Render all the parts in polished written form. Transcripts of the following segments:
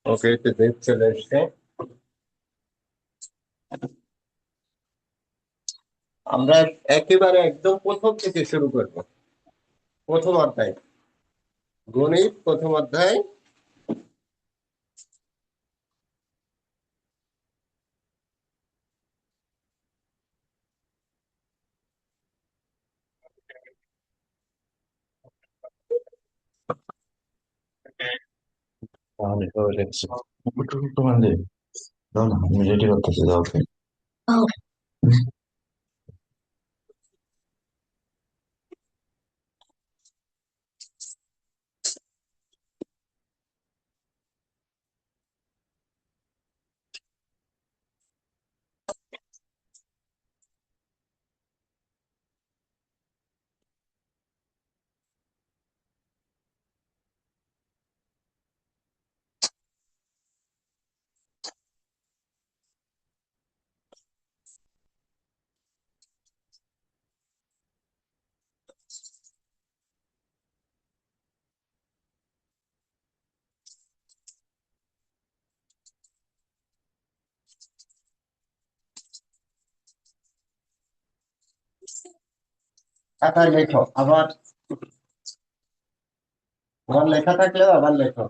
ওকে, দেব চলে এসছে। আমরা একেবারে একদম প্রথম থেকে শুরু করব। প্রথম অধ্যায়, গণিত প্রথম অধ্যায়। তাহলে তো দেখছি একটু তোমার দে দাও না, আমি রেডি করতেছি, দাও ওকে। খাতায় লেখো আবার, তোমার লেখা থাকলেও আবার লেখো।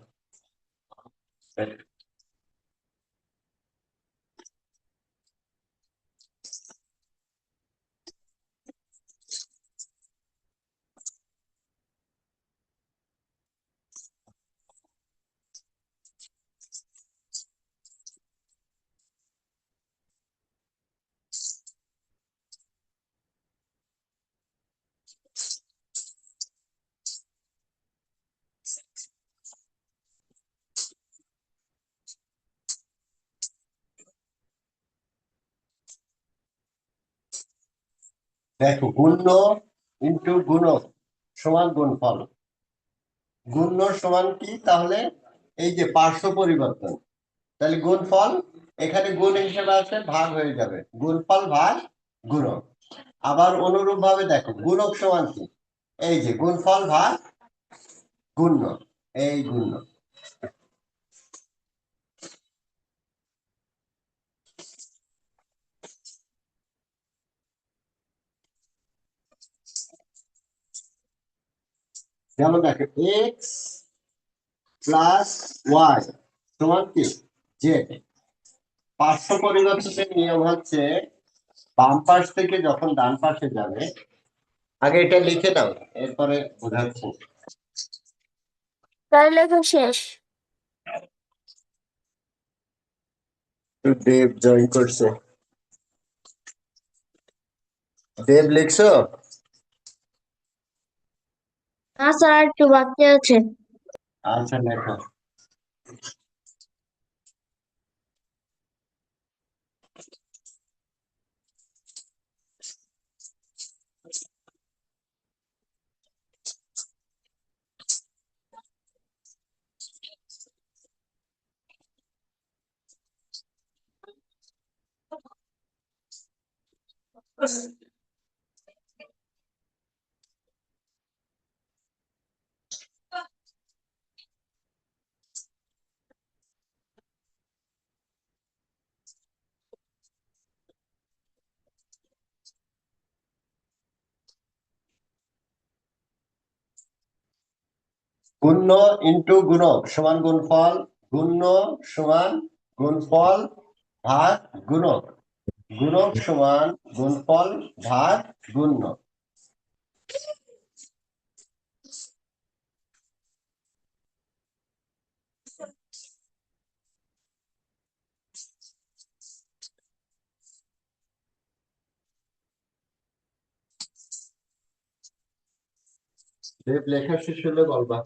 দেখো, গুণ্য ইন্টু গুণক সমান গুণফল। গুণ্য সমান কি তাহলে? এই যে পার্শ্ব পরিবর্তন, তাহলে গুণফল এখানে গুণ হিসেবে আছে, ভাগ হয়ে যাবে, গুণফল ভাগ গুণক। আবার অনুরূপ ভাবে দেখো, গুণক সমান কি? এই যে গুণফল ভাগ গুণ্য, এই গুণ্য। যেমন দেখো, এক্স প্লাস ওয়াই সমান কি? জেড। পার্শ্ব পরিবর্তনের নিয়ম হচ্ছে, বাম পাশ থেকে যখন ডান পাশে যাবে, আগে এটা লিখে দাও, এরপরে বোঝাচ্ছি। তার লেখা শেষ। দেব জয়েন করছে। দেব লিখছো? না স্যার, একটু বাকি আছে। আচ্ছা, লেখো। গুণ্য ইন্টু গুণক সমান গুণফল। গুণ্য সমান গুণফল ভাগ গুণক। গুণক সমান গুণফল ভাগ গুণ্য। দেব লেখা শেষ হলে বলবা।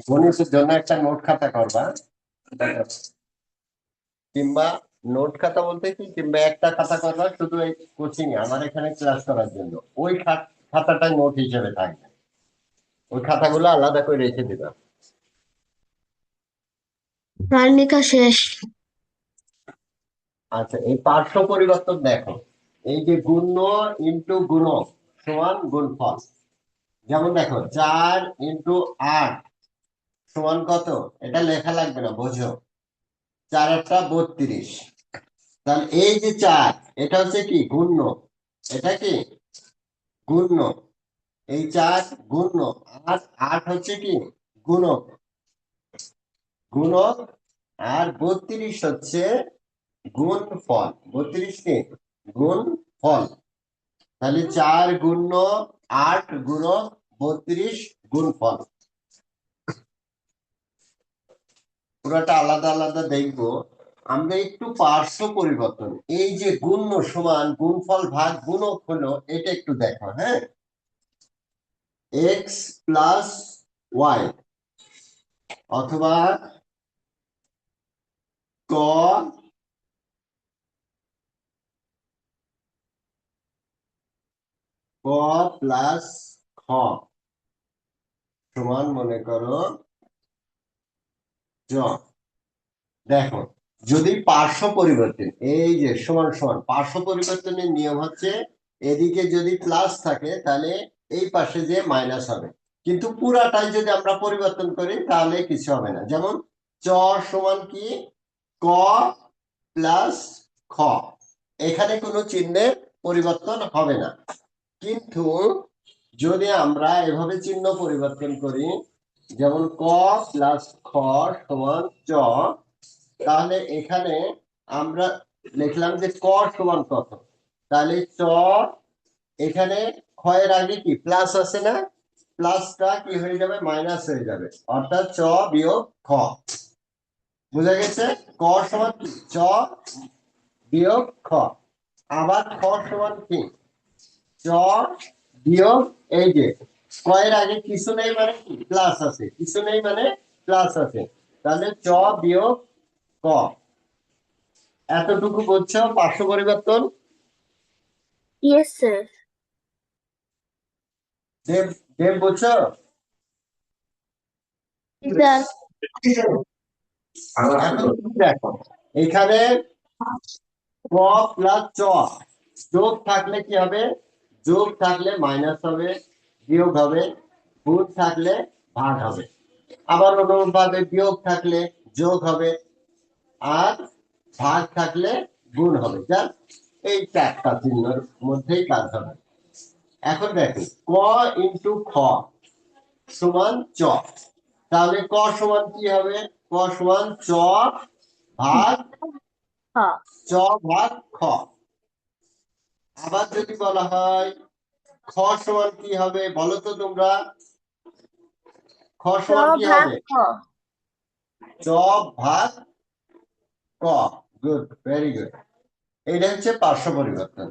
গণিতের জন্য একটা নোট খাতা করবা, কিংবা নোট খাতা বলতে কি, কিংবা একটা খাতা করবা শুধু এই কোচিং এ আমার এখানে ক্লাস করার জন্য। ওই খাতাটা নোট হিসেবে থাকবে, ওই খাতাগুলো আলাদা করে রেখে দিবা। তার লেখা শেষ। আচ্ছা, এই পার্শ্ব পরিবর্তন দেখো, এই যে গুণ্য ইন্টু গুণক সমান গুণফল। যেমন দেখো 4 × 8 সমান কত, এটা লেখা লাগবে না, বোঝো। 4×8 = 32। তাহলে এই যে 4, এটা হচ্ছে কি গুণ্য, এটা কি গুণ্য, এই 4 গুণ্য, আর 8 হচ্ছে কি গুণক, গুণক, আর 32 হচ্ছে গুণফল। 32 কি গুণফল। তাহলে 4 × 8 × 32 গুণফল। পুরোটা আলাদা আলাদা দেখবো। আমরা একটু পার্শ্ব পরিবর্তন, এই যে গুণ্য সমান গুণফল ভাগ গুণক হলো, এটা একটু দেখো। হ্যাঁ, x + y অথবা ক প্লাস খ সমান মনে করো জ। দেখো, যদি পার্শ্ব পরিবর্তন, এই যে সমান সমান, পার্শ্ব পরিবর্তনের নিয়ম হচ্ছে এদিকে যদি প্লাস থাকে তাহলে এই পাশে যে মাইনাস হবে, কিন্তু পুরাটাই যদি আমরা পরিবর্তন করি তাহলে কিছু হবে না। যেমন চ সমান কি ক প্লাস খ, এখানে কোনো চিহ্নের পরিবর্তন হবে না। কিন্তু যদি আমরা এভাবে চিহ্ন পরিবর্তন করি, যেমন ক প্লাস খ সমান চ, তাহলে এখানে আমরা লিখলাম যে ক সমান কত, তাহলে চ, এখানে ক্ষয়ের আগে কি প্লাস আছে না, প্লাসটা কি হয়ে যাবে মাইনাস হয়ে যাবে, অর্থাৎ চ বিয়োগ খ। বুঝা গেছে? ক সমান কি চ বিয়োগ খ। আবার খ সমান কি চ বিয়োগ, এই যে কয়ের আগে কিছু নেই মানে কি প্লাস আছে, কিছু নেই মানে প্লাস আছে, তাহলে চ বিয়োগ ক। এতটুকু বুঝছো পার্শ্ব পরিবর্তন? Yes, sir. দেব দেব বুঝছো? Sir. এখন তুমি দেখো, এখানে ক প্লাস চ যোগ থাকলে কি হবে, যোগ থাকলে মাইনাস হবে, বিয়োগ হবে, গুণ থাকলে ভাগ হবে, আবার অনুরূপভাবে বিয়োগ থাকলে যোগ হবে, আর ভাগ থাকলে গুণ হবে। যা এই চারটা চিহ্নের মধ্যেই কাজ হবে। এখন দেখো ক ইন্টু খ সমান চ, তাহলে ক সমান কি হবে, ক সমান চ ভাগ Huh. চ ভাগ খ। আবার যদি বলা হয় খ সমান কি হবে বলো তো তোমরা, খ সমান কি হবে চ ভাগ ক। Good, very good. এটা হচ্ছে পার্শ্ব পরিবর্তন।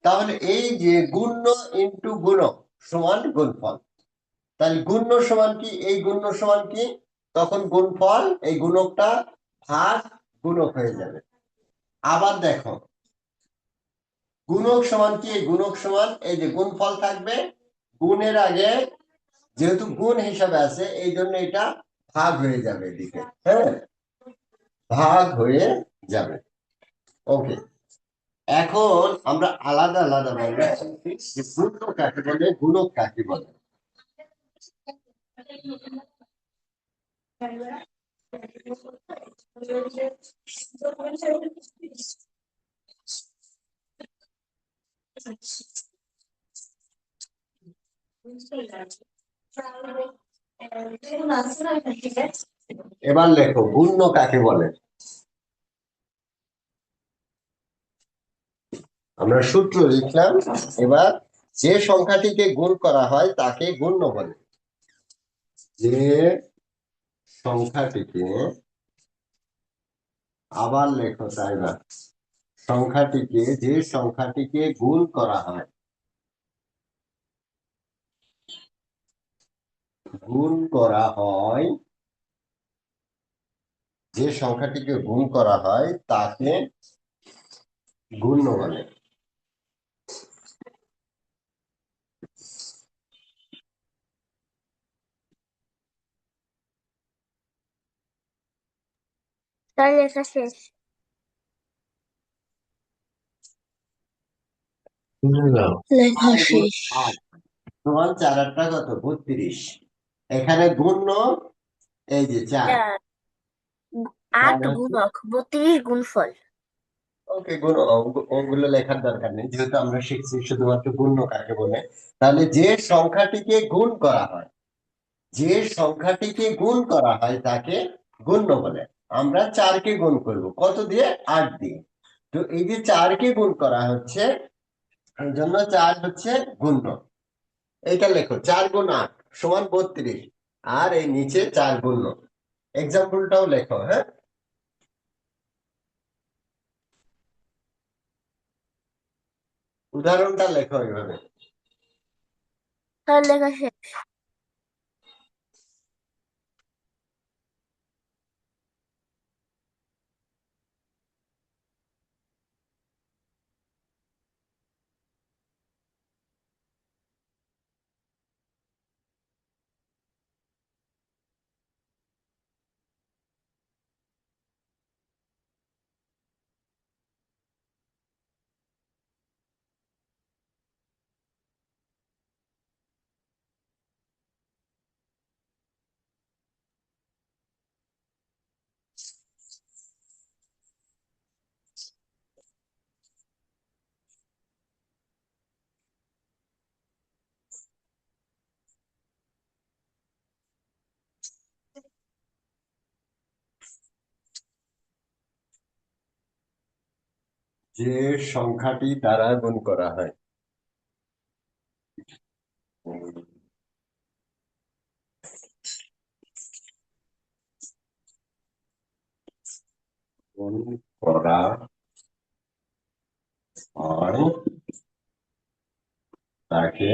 তাহলে এই যে গুণ্য ইন্টু গুণক সমান গুণফল, তাহলে গুণ্য সমান কি এই গুণ্য সমান কি, তখন গুণফল এই গুণকটা ভাগ গুণক হয়ে যাবে। আবার দেখো গুণক সমান কি, এই গুণক সমান এই যে গুণফল থাকবে, গুণের আগে যেহেতু গুণ হিসাবে আছে এই জন্য এটা ভাগ হয়ে যাবে এদিকে। হ্যাঁ, ভাগ হয়ে যাবে। ওকে, এখন আমরা আলাদা আলাদা ভাবে যে গুণ্য কাকে বলে গুণক কাকে বলে। এবার লেখো গুণ্য কাকে বলে। আমরা সূত্র লিখলাম, এবার যে সংখ্যাটিকে গুণ করা হয় তাকে গুণ্য বলে। যে সংখ্যাটিকে, আবার লেখো তাই না, সংখ্যাটিকে, যে সংখ্যাটিকে গুণ করা হয়, গুণ করা হয়, যে সংখ্যাটিকে গুণ করা হয় তাকে গুণ্য বলে। তার লেখা শেষ। দাও। লেখা 4 গুণ শেষ। 8 সমান 4 8 কত 32। এখানে গুণ্য এই যে 4 4 8 গুণক 32 গুণফল। ওকে, ওগুলো লেখার দরকার নেই, যেহেতু আমরা শিখছি শুধুমাত্র গুণ্য কাকে বলে। তাহলে যে সংখ্যাটিকে গুণ করা হয়, যে সংখ্যাটিকে গুণ করা হয় তাকে গুণ্য বলে। আমরা 4 কে গুণ করব কত দিয়ে? 8 দিয়ে। তো এই যে 4 কে গুণ করা হচ্ছে, এই জন্য 4 হচ্ছে গুণ্য। এটা লেখো 4 গুণ 8 সমান 32, আর এই নিচে 4 গুণ্য। এক্সাম্পলটাও লেখো, হ্যাঁ, উদাহরণটা লেখো এইভাবে। তার লেখা শেষ। যে সংখ্যাটি দ্বারা গুণ করা হয়, গুণ করা হয় তাকে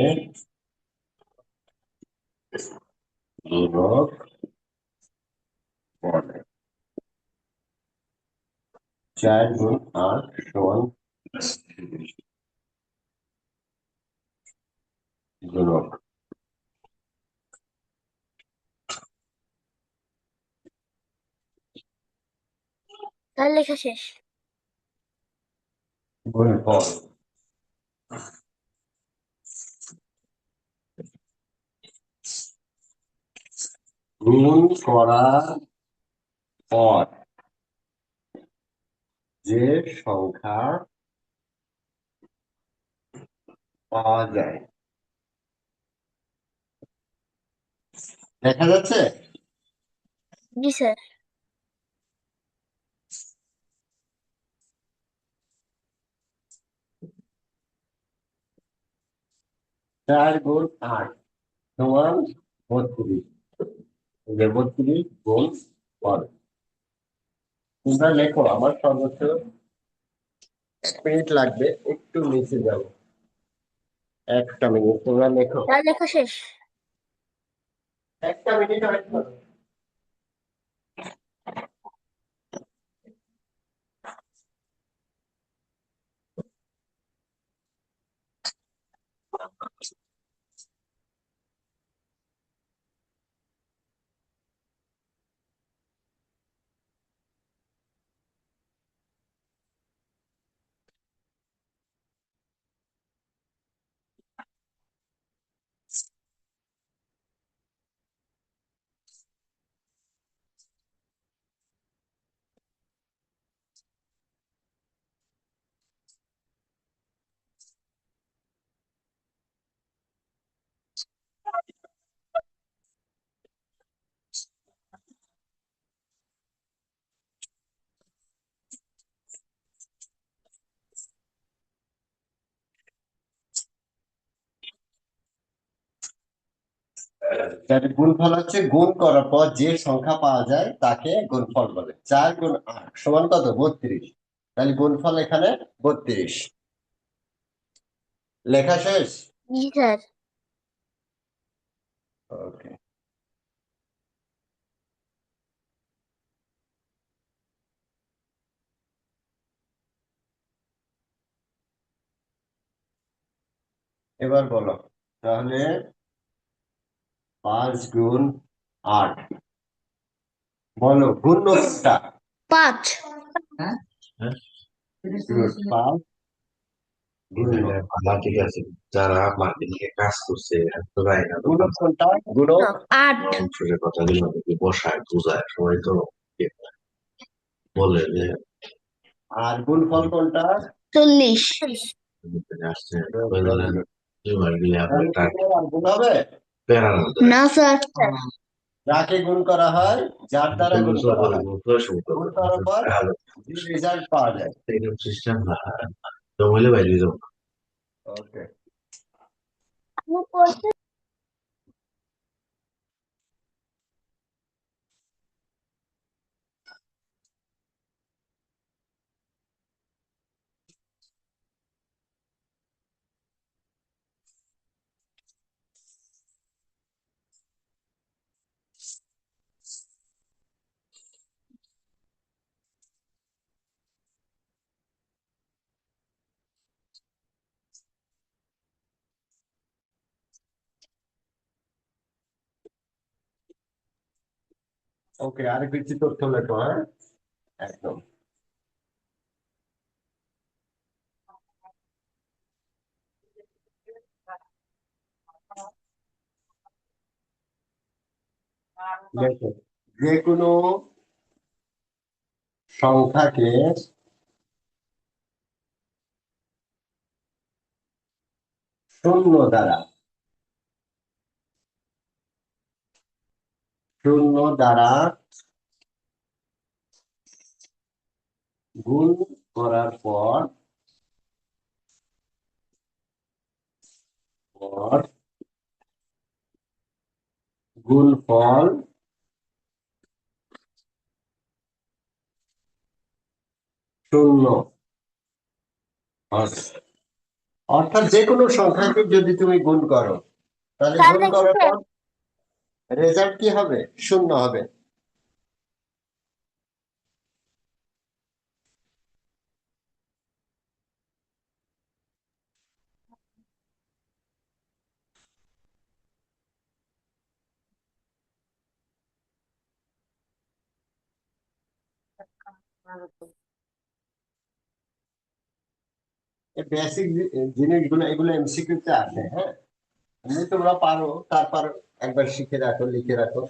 গুণক বলে। 4 গুণ 8 সমান গুণক। তার লেখা শেষ। গুণফল গুণ করার পর যে সংখ্যা পাওয়া যায়, দেখা যাচ্ছে? জি স্যার। 4 গুণ 8 সমান 32। এই যে 32 গুণ ফল। তোমরা লেখো, আমার সর্বোচ্চ 1 মিনিট লাগবে, একটু নিচে যাবো। 1টা মিনিট তোমরা লেখো। তার লেখা শেষ। 1টা মিনিট ওয়েট করো। তাহলে গুণফল হচ্ছে গুণ করার পর যে সংখ্যা পাওয়া যায় তাকে গুণফল বলে। 4 গুণ 8 সমান কত? 32। তাহলে গুণফল এখানে 32। লেখা শেষ? জি স্যার। ওকে, এবার বলো তাহলে 5 গুণ 8, বলো গুণ্য কোনটা? 5। হ্যাঁ। Good, 5 গুণ্য ভালো, ঠিক আছে। যারা মার্কেটিং এ কাজ করছে তো যায় না গুণক দোকান কোনটা গুণক 8 অংশের কথাগুলো অনেকে বসায় বোঝায় সবাই তো বলে যে আর গুণফল কোনটা 40 এখানে আসছে বললেন এবার গিয়ে আপনার তাহলে কি আর গুণ হবে প্যারা না স্যার যাকে গুণ করা হয় যার দ্বারা গুণ করা হয় গুণ করার পর হ্যালো যে রেজাল্ট পাওয়া যায় এরকম সিস্টেম না জমলে বাইরে যাও ওকে ওকে আর কিছু তথ্য লেখো হ্যাঁ একদম লেখো যে কোনো সংখ্যাকে শূন্য দ্বারা গুণ করার পর গুণফল শূন্য হবে অর্থাৎ যে কোনো সংখ্যাকে যদি তুমি গুণ করো তাহলে স্যার গুণ করার পর রেজাল্ট কি হবে শূন্য হবে এই বেসিক জিনিসগুলো এগুলো এমসিকিউ তে আসে হ্যাঁ এমনি তোমরা পারো তারপর একবার শিখে রাখো লিখে রাখো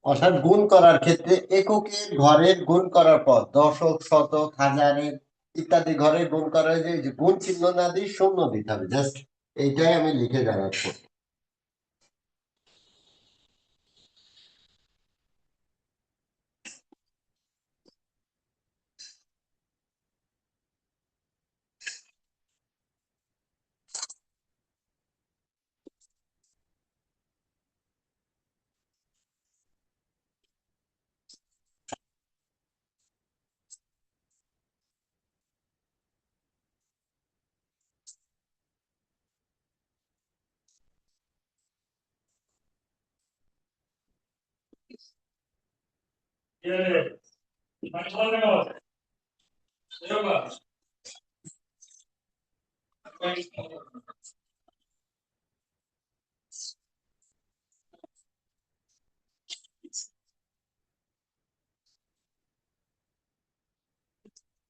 অর্থাৎ গুণ করার ক্ষেত্রে এককের ঘরের গুণ করার পর দশক শতক হাজারের ইত্যাদি ঘরের গুণ করার যে গুণ চিহ্ন না দিয়ে শূন্য দিতে হবে জাস্ট এইটাই আমি লিখে জানাচ্ছি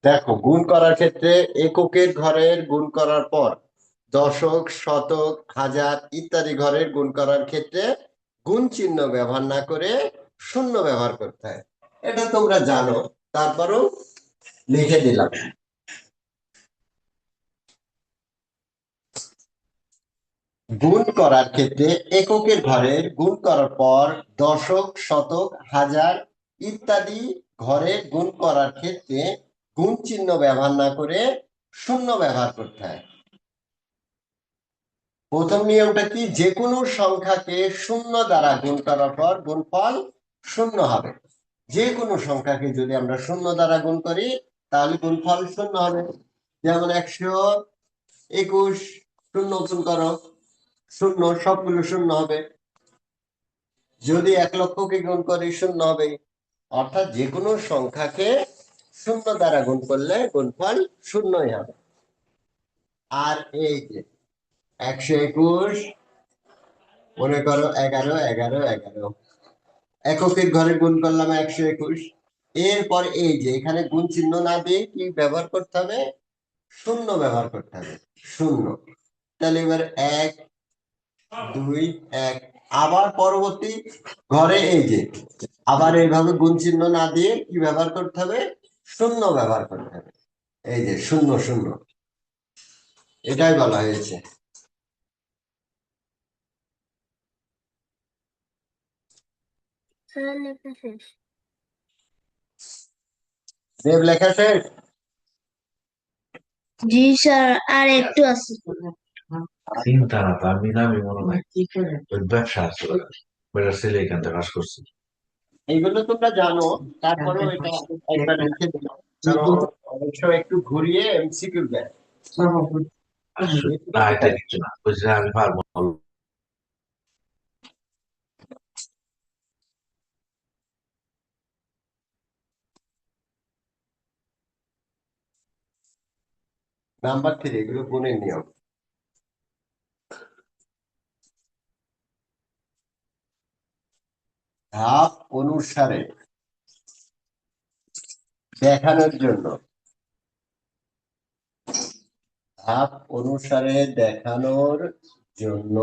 দেখো গুণ করার ক্ষেত্রে এককের ঘরের গুণ করার পর দশক, শতক, হাজার ইত্যাদি ঘরের গুণ করার ক্ষেত্রে গুণ চিহ্ন ব্যবহার না করে শূন্য ব্যবহার করতে হয়। এটা তোমরা জানো, তারপরও লিখে দিলাম। গুণ করার ক্ষেত্রে এককের ঘরে গুণ করার পর দশক, শতক, হাজার ইত্যাদি ঘরে গুণ করার ক্ষেত্রে গুণ চিহ্ন ব্যবহার না করে শূন্য ব্যবহার করতে হয়। প্রথম নিয়মটা কি, যে কোনো সংখ্যাকে শূন্য দ্বারা গুণ করার পর গুণফল শূন্য হবে। যে কোনো সংখ্যাকে যদি আমরা শূন্য দ্বারা গুণ করি তাহলে গুণফল শূন্য হবে। যেমন 121, শূন্য গুণ করো, শূন্য, সবগুলো শূন্য হবে। যদি 1,00,000কে গুণ করি শূন্য হবে। অর্থাৎ যে কোনো সংখ্যাকে শূন্য দ্বারা গুণ করলে গুণফল শূন্যই হবে। আর এই যে 121, মনে করো 11, 11, 11, এককের ঘরে গুণ করলাম 121। এরপর এই যে এখানে গুণ চিহ্ন না দিয়ে কি ব্যবহার করতে হবে, শূন্য ব্যবহার করতে হবে, শূন্য। তাহলে এবার 1, 2, 1, আবার পরবর্তী ঘরে এই যে আবার এইভাবে গুণ চিহ্ন না দিয়ে কি ব্যবহার করতে হবে, শূন্য ব্যবহার করতে হবে। এই যে 0, 0, এটাই বলা হয়েছে। স্যার লেখা শেষ। দেব লেখা শেষ? জি স্যার, আর একটু আছে। চিন্তা না তো, আমি নামি মনে নাই ওই ব্যবসা আছে ওটা ছেলে এখান থেকে কাজ করছে। এইগুলো তোমরা জানো, তারপরেও এটা একবার লিখে দিও, কারণ অবশ্য একটু ঘুরিয়ে এমসিকিউ দেয়। না এটা কিছু না, ওই যে আমি পারবো না। নাম্বার 3, এগুলো গুণের নিয়ম। ধাপ অনুসারে দেখানোর জন্য, ধাপ অনুসারে দেখানোর জন্য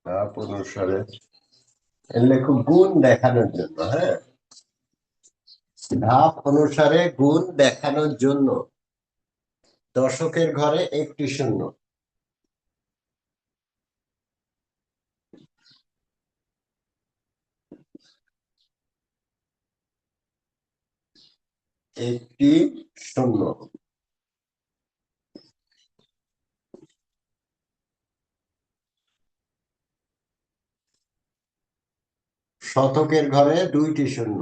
ধাপ অনুসারে লেখো গুণ দেখানোর জন্য। হ্যাঁ, ধাপ অনুসারে গুণ দেখানোর জন্য দশকের ঘরে একটি শূন্য, একটি শূন্য। শতকের ঘরে দুইটি শূন্য।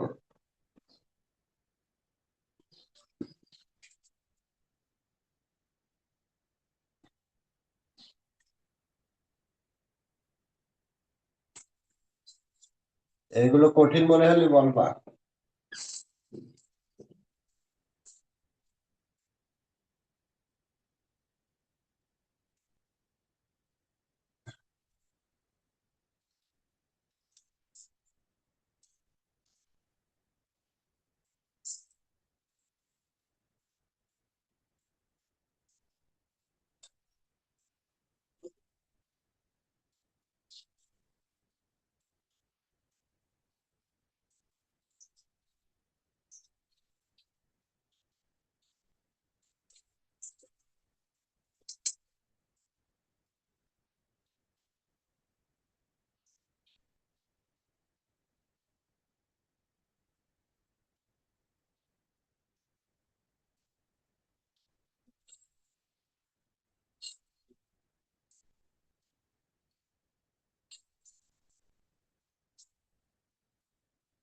এগুলো কঠিন মনে হলে বলবা।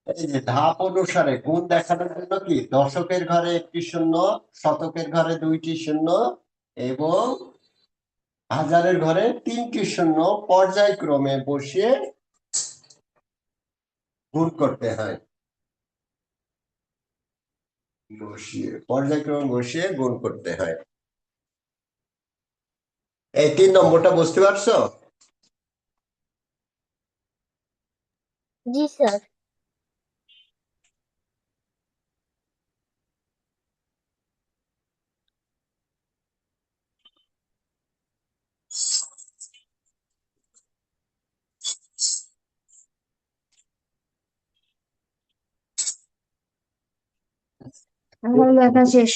এই যে ধাপ অনুসারে গুণ দেখানোর জন্য কি, দশকের ঘরে একটি শূন্য, শতকের ঘরে দুইটি শূন্য এবং হাজারের ঘরে তিনটি শূন্য পর্যায়ক্রমে বসিয়ে গুণ করতে হয়। পর্যায়ক্রমে বসিয়ে গুণ করতে হয়। এই 3 নম্বরটা বুঝতে পারছো? জি স্যার। আমার লেখা শেষ।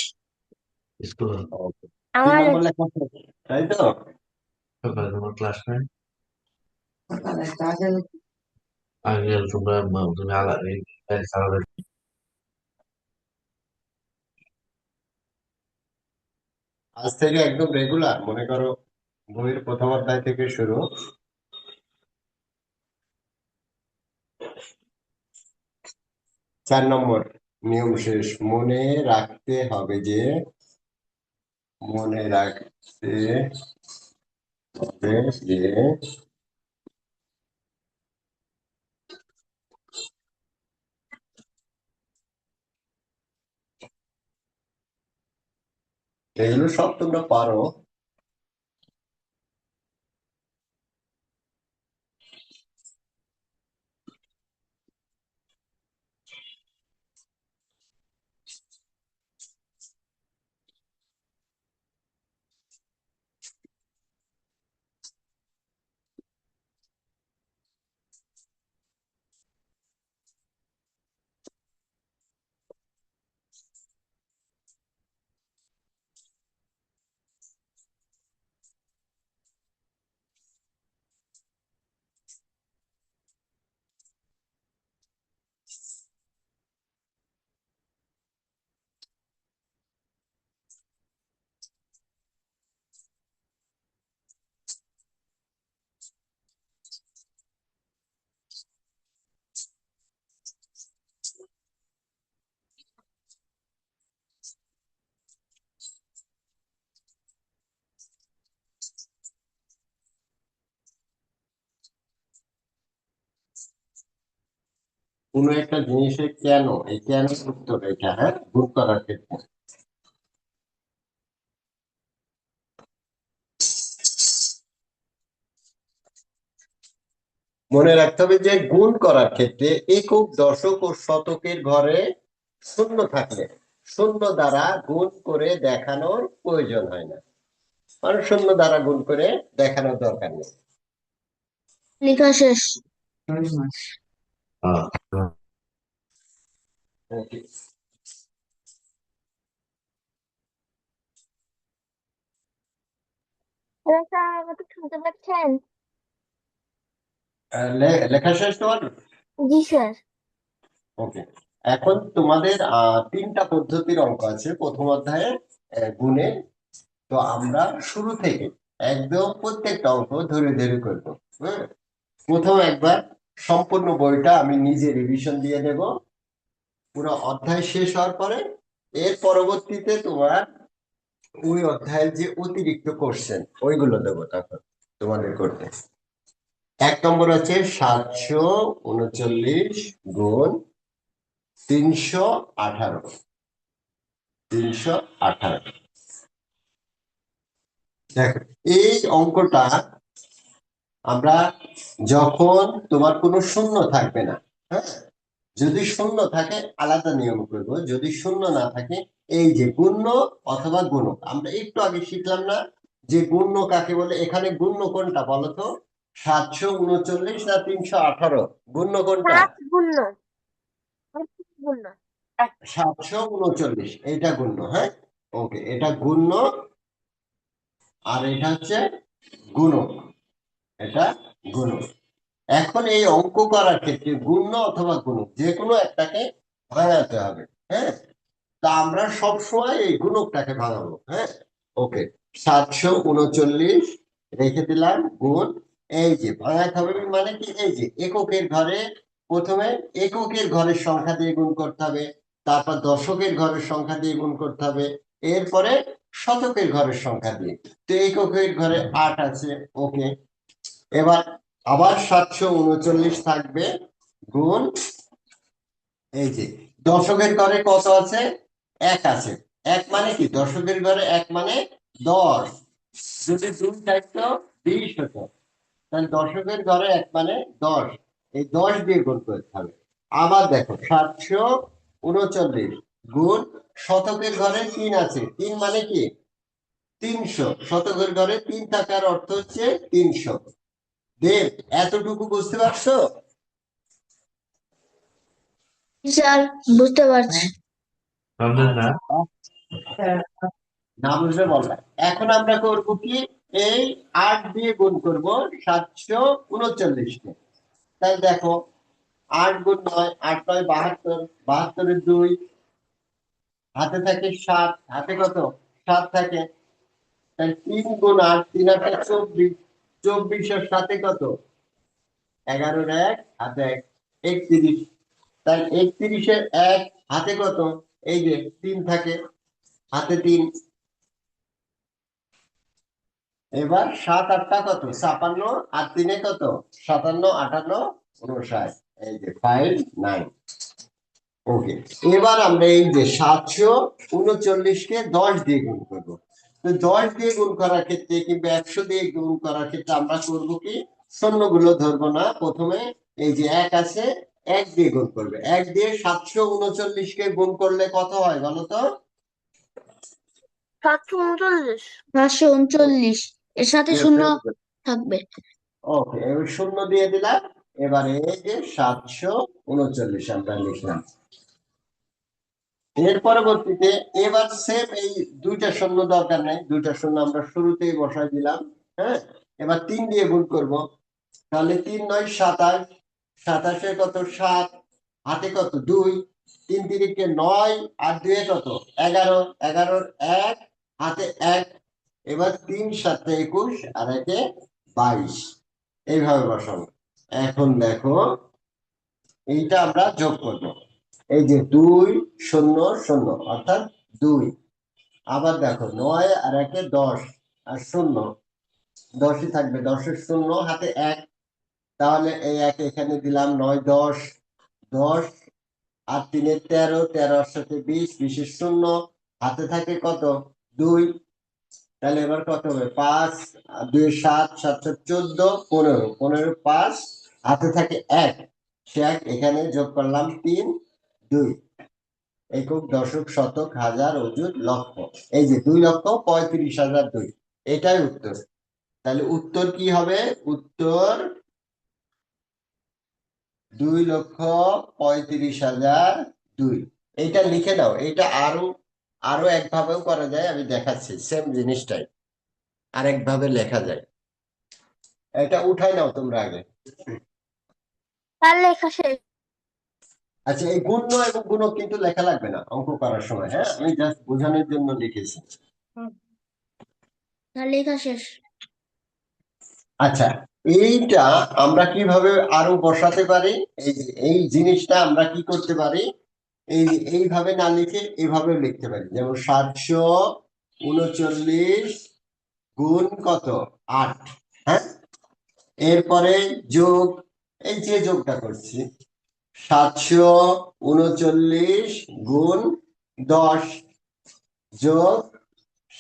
স্কুলে Okay. 3 আমার নম্বর লেখা শেষ, তাই তো? সকালে তোমার ক্লাস নেই? আগে তোমরা তুমি আলাদা আলাদা আজ থেকে একদম রেগুলার মনে করো, বইয়ের প্রথম অধ্যায় থেকে শুরু। 4 নম্বর নিয়ম শেষ। মনে রাখতে হবে যে এগুলো সব তোমরা পারো। কোনো একটা জিনিসের কেন, এই কেন উত্তর এটা, হ্যাঁ, গুণ করার ক্ষেত্রে মনে রাখতে হবে যে গুণ করার ক্ষেত্রে একক, দশক ও শতকের ঘরে শূন্য থাকলে শূন্য দ্বারা গুণ করে দেখানোর প্রয়োজন হয় না, মানে শূন্য দ্বারা গুণ করে দেখানোর দরকার নেই। লেখা শেষ। Okay. স্যার আমাকে শুনতে পাচ্ছেন? লেখা শেষ তোমার? জি স্যার। ওকে। এখন তোমাদের 3টা পদ্ধতির অঙ্ক আছে প্রথম অধ্যায়ে গুণে। তো আমরা শুরু থেকে একদম প্রত্যেকটা অঙ্ক ধরে ধরে করবো। হ্যাঁ, প্রথম একবার সম্পূর্ণ বইটা আমি নিজে রিভিশন দিয়ে দেব পুরো অধ্যায় শেষ হওয়ার পরে। এর পরবর্তীতে তোমার ওই অধ্যায়ের যে অতিরিক্ত কোশ্চেন ওইগুলো দেবো তখন তোমাদের করতে। 1 নম্বর আছে 739 গুণ 318। 318 দেখো, এই অঙ্কটা আমরা যখন তোমার কোনো শূন্য থাকবে না, হ্যাঁ, যদি শূন্য থাকে আলাদা নিয়ম করব, যদি শূন্য না থাকে এই যে গুণ্য অথবা গুণক, আমরা একটু আগে শিখলাম না যে গুণ্য কাকে বলে। এখানে গুণ্য কোনটা বলতো? 739 না 318? গুণ্য কোনটা? 739, এইটা গুণ্য, হ্যাঁ। ওকে, এটা গুণ্য আর এটা হচ্ছে গুণক, এটা গুণক। এখন এই অঙ্ক করার ক্ষেত্রে গুণ্য অথবা গুণক যে কোনো একটাকে ভাঙাতে হবে, হ্যাঁ। তা আমরা সবসময় এই গুণকটাকে ভাঙাবো, হ্যাঁ। ওকে, 739 রেখে দিলাম গুণ, এই যে ভাঙাতে হবে মানে কি, এই যে এককের ঘরে প্রথমে এককের ঘরের সংখ্যা দিয়ে গুণ করতে হবে, তারপর দশকের ঘরের সংখ্যা দিয়ে গুণ করতে হবে, এরপরে শতকের ঘরের সংখ্যা দিয়ে। তো এককের ঘরে 8 আছে, ওকে। এবার আবার 739 থাকবে গুণ, এই যে দশকের ঘরে কত আছে? 1 আছে। 1 মানে কি, দশকের ঘরে 1 মানে 10। যদি 2 থাকতো 20 হতো, তাহলে দশকের ঘরে 1 মানে 10, এই 10 দিয়ে গুণ করতে হবে। আবার দেখো 739 গুণ শতকের ঘরে 3 আছে, 3 মানে কি 300, শতকের ঘরে 3 থাকার অর্থ হচ্ছে 300। দেব, এতটুকু বুঝতে পারছো? জি স্যার, বুঝতে পারছি। বুঝলেন না? না বুঝলে বললাম। এখন আমরা করব কি, এই 8 দিয়ে গুণ করব 739 কে। তাই দেখো, 8 গুণ 9, 8 9 72, 72 2, হাতে থাকে 7, হাতে কত 7 থাকে। তাই 3 গুণ 8, 3 8 24, 24 এর সাথে কত 11 এর 1, হাতে 1, 31। তাই 31 এর 1 হাতে কত, এই যে 3 থাকে, হাতে 3। এবার 7 8টা কত 56, আর 3 কত 57, 58, 59। এই যে 59। ওকে, এবার আমরা এই যে 739 কে 10 দিয়ে গুণ করবো। তো 10 দিয়ে গুণ করার ক্ষেত্রে কিংবা 100 দিয়ে গুণ করার ক্ষেত্রে আমরা করবো কি, শূন্যগুলো ধরবো না, প্রথমে এই যে 1 আছে, 1 দিয়ে গুণ করবে। 1 দিয়ে 739-কে গুণ করলে কত হয় বলো তো? 739 539 এর সাথে শূন্য থাকবে। ওকে, এবার শূন্য দিয়ে দিলাম। এবারে এই যে 739 আমরা লিখলাম। এর পরবর্তীতে এবার সেম এই দুইটা শূন্য দরকার নেই, দুইটা শূন্য আমরা শুরুতেই বসাই দিলাম। হ্যাঁ, এবার 3 দিয়ে গুণ করব। তাহলে 3 9 27, 27 কত 7, হাতে কত 2, 3 3 9, আর 2 কত 11, 11 1, হাতে 1। এবার 3 7 21, আর 1 22, এইভাবে বসাবো। এখন দেখো, এইটা আমরা যোগ করব। এই যে 2 0 0 অর্থাৎ 2। আবার দেখো 9 আর 1 10, আর 0 10ই থাকবে, 10-এর 0 হাতে 1। তাহলে এই 1 এখানে দিলাম, 9 10 10, আর 3 13, 13 সাথে 20, 20-এর 0 হাতে থাকে কত 2। তাহলে এবার কত হবে 5, আর 2 7, 7 14, 15, 15 5, হাতে থাকে 1। সে 1 এখানে যোগ করলাম 3 2। একক দশক শতক হাজার অযুত লক্ষ, এই যে 2,35,002, এটাই উত্তর। তাহলে উত্তর কি হবে? উত্তর 2,35,002। এইটা লিখে দাও। এটা আরো আরো একভাবেও করা যায়, আমি দেখাচ্ছি সেম জিনিসটাই আরেকভাবে লেখা যায়। এটা উঠাই নাও তোমরা আগে। তার লেখা শেষ। আচ্ছা, এই গুণ্য এবং গুণক কিন্তু লেখা লাগবে না অঙ্ক করার সময়, হ্যাঁ, আমি জাস্ট বোঝানোর জন্য লিখেছি। তার লেখা শেষ। আচ্ছা, এইটা আমরা কিভাবে আরো বসাতে পারি? এই যে এই জিনিসটা আমরা কি করতে পারি, এই যে এইভাবে না লিখে এভাবে লিখতে পারি। যেমন 739 গুণ কত 8, হ্যাঁ, এরপরে যোগ, এই যে যোগটা করছি 739 গুণ 10, যোগ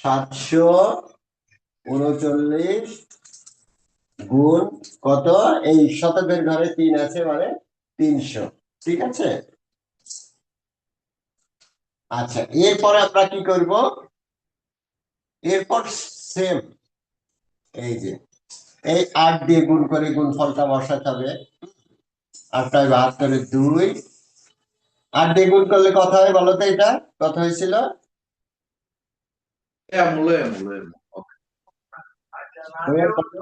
739 গুণ কত, এই শতকের ঘরে 3 আছে মানে 300। ঠিক আছে। আচ্ছা, এরপরে আমরা কি করব? এরপর সেম এই যে এই 8 দিয়ে গুণ করে গুণফলটা বসাতে হবে। 8 9 72 2, 8 দিয়ে গুণ করলে কত হয় বলো তো? এটা কত হয়েছিল? হয়ে কত?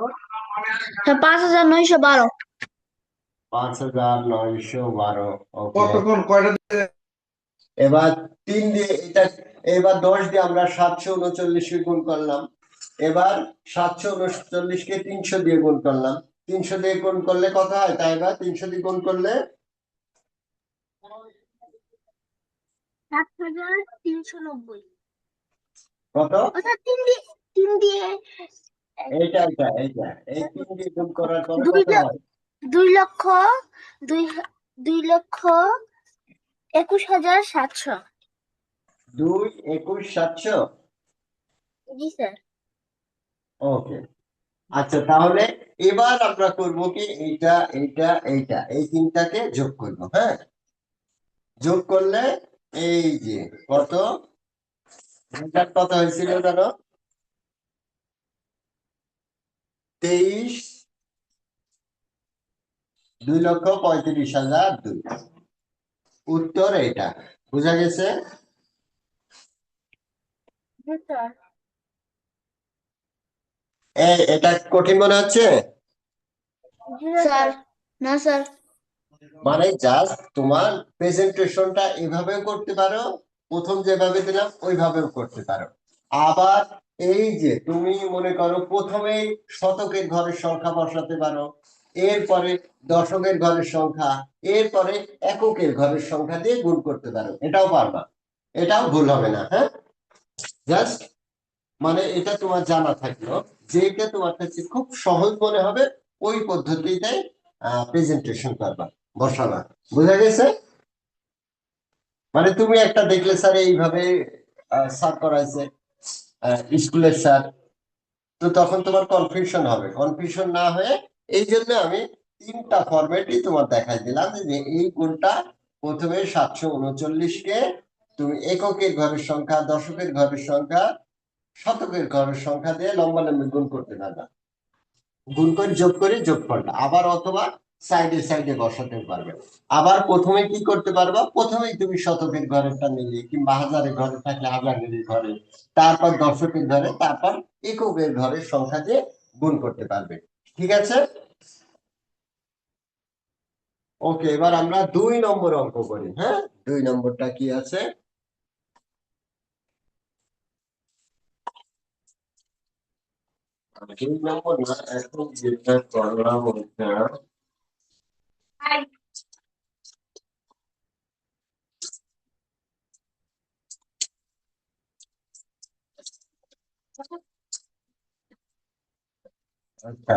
5,912। 5,912। ওকে, কতক্ষণ কয়টা এবার 3 দিয়ে এটা, এবার 10 দিয়ে আমরা 739 কে গুণ করলাম। এবার 739 কে 300 দিয়ে গুণ করলাম। 300 দিয়ে গুণ করলে কত হয়? তাই না, 300 দিয়ে গুণ করলে 7,390। কত? অর্থাৎ 3 দিয়ে এইটা এইটা এইটা এই 3 দিয়ে গুণ করার পরে দুই কত ল- হয়? 2 লক্ষ, 2,21,700। 2 21 700। জি স্যার। ওকে, আচ্ছা, তাহলে এবার আমরা করব কি, এইটা এইটা এইটা এই তিনটাকে যোগ করব। হ্যাঁ, যোগ করলে এই যে কত, এটা কত হয়েছিল জানো? 23, 2,35,002। উত্তর এটা। বোঝা গেছে? জি স্যার। এটা কঠিন মনে হচ্ছে? জি না স্যার। না স্যার। মানে জাস্ট তোমার প্রেজেন্টেশনটা এভাবেও করতে পারো, প্রথম যেভাবে দিলাম ওইভাবেও করতে পারো। আবার এই যে তুমি মনে করো প্রথমেই শতকের ঘরের সংখ্যা বসাতে পারো, এরপরে দশকের ঘরের সংখ্যা, এরপরে এককের ঘরের সংখ্যা দিয়ে গুণ করতে পারো, এটাও পারবা, এটাও ভুল হবে না। হ্যাঁ, জাস্ট মানে এটা তোমার জানা থাকলো, যেটা তোমার কাছে খুব সহজ মনে হবে ওই পদ্ধতিতে প্রেজেন্টেশন করবা, বসাবা। বুঝা গেছে? মানে তুমি একটা দেখলে স্যার এইভাবে স্যার করাইছে, স্কুলের স্যার, তো তখন তোমার কনফিউশন হবে, কনফিউশন না হয়ে এই জন্য আমি তিনটা ফরম্যাটই তোমার দেখাই দিলাম, যে এই গুণটা প্রথমে 739 কে তুমি এককের ঘরের সংখ্যা, দশকের ঘরের সংখ্যা, শতকের ঘরের সংখ্যা দিয়ে লম্বা লম্বি গুণ করতে পারবা, গুণ করে যোগ করবে, আবার অথবা সাইডে সাইডে বসাতে পারবে। আবার প্রথমে কি করতে পারবা, প্রথমেই তুমি শতকের ঘরেরটা নিলে, কিংবা হাজারের ঘরে থাকলে হাজারের ঘরে, তারপর দশকের ঘরে, তারপর এককের ঘরের সংখ্যা দিয়ে গুণ করতে পারবে। ঠিক আছে? ওকে, এবার আমরা 2 নম্বর অঙ্ক করি। হ্যাঁ, 2 নম্বরটা কি আছে? দুই নম্বর না, এখন যেটা করলাম ওইটা আচ্ছা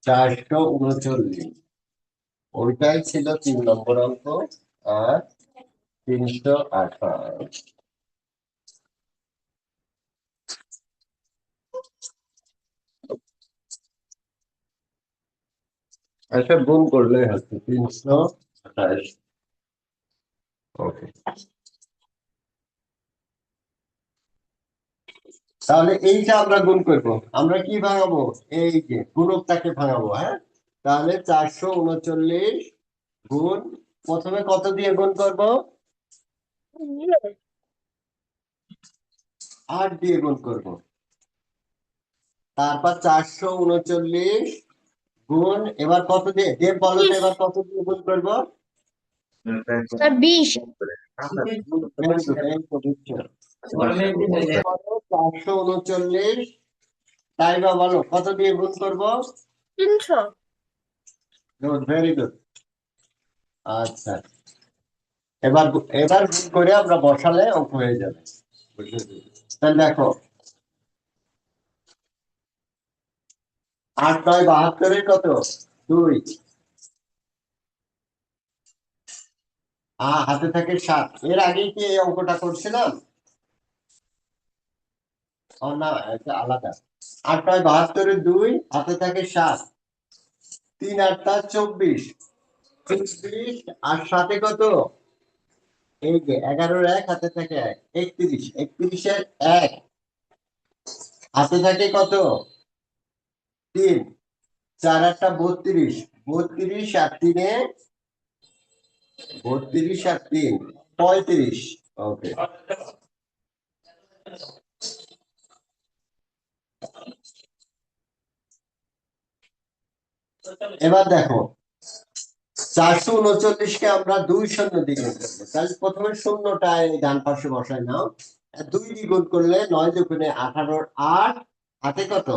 439, ওইটাই ছিল 3 নম্বর অঙ্ক। আর 328, আচ্ছা গুণ করলে হচ্ছে 328। ওকে, তাহলে এইটা আমরা গুণ করব, আমরা কি ভাঙাবো, এই যে গুণকটাকে ভাঙাবো। হ্যাঁ, তাহলে 439 গুণ, প্রথমে কত দিয়ে গুণ করব, 8 দিয়ে গুণ করব, তারপর 439 গুণ, এবার কত দিয়ে, দেব বলো তো, এবার কত দিয়ে গুণ করব? স্যার 20। 439, তাই বা বলো কত দিয়ে গুণ করব? 300। Good, very good. আচ্ছা, এবার এবার গুণ করে আমরা বসালে অঙ্ক হয়ে যাবে। তাহলে দেখো, 8 9 72 কত, 2, হাতে থাকে 7। এর আগে কি এই অঙ্কটা করছিলাম? ও না, এটা আলাদা। 8 9 72 হাতে থাকে 7, 3 8 24, 24 আর 7 কত, এই যে 11 1 হাতে থাকে 1, 31, 31 1 হাতে থাকে কত, 3, 4 8 32, 32 আর 3 32 আর 3 35। ওকে, এবার দেখো 439 কে আমরা 2 শূন্য দ্বিগুণ করবো, তাহলে প্রথমে শূন্যটা এই ডান পাশে বসাই নাও। 2 দ্বিগুণ করলে 9 দুগুণে 18, 8 হাতে কত,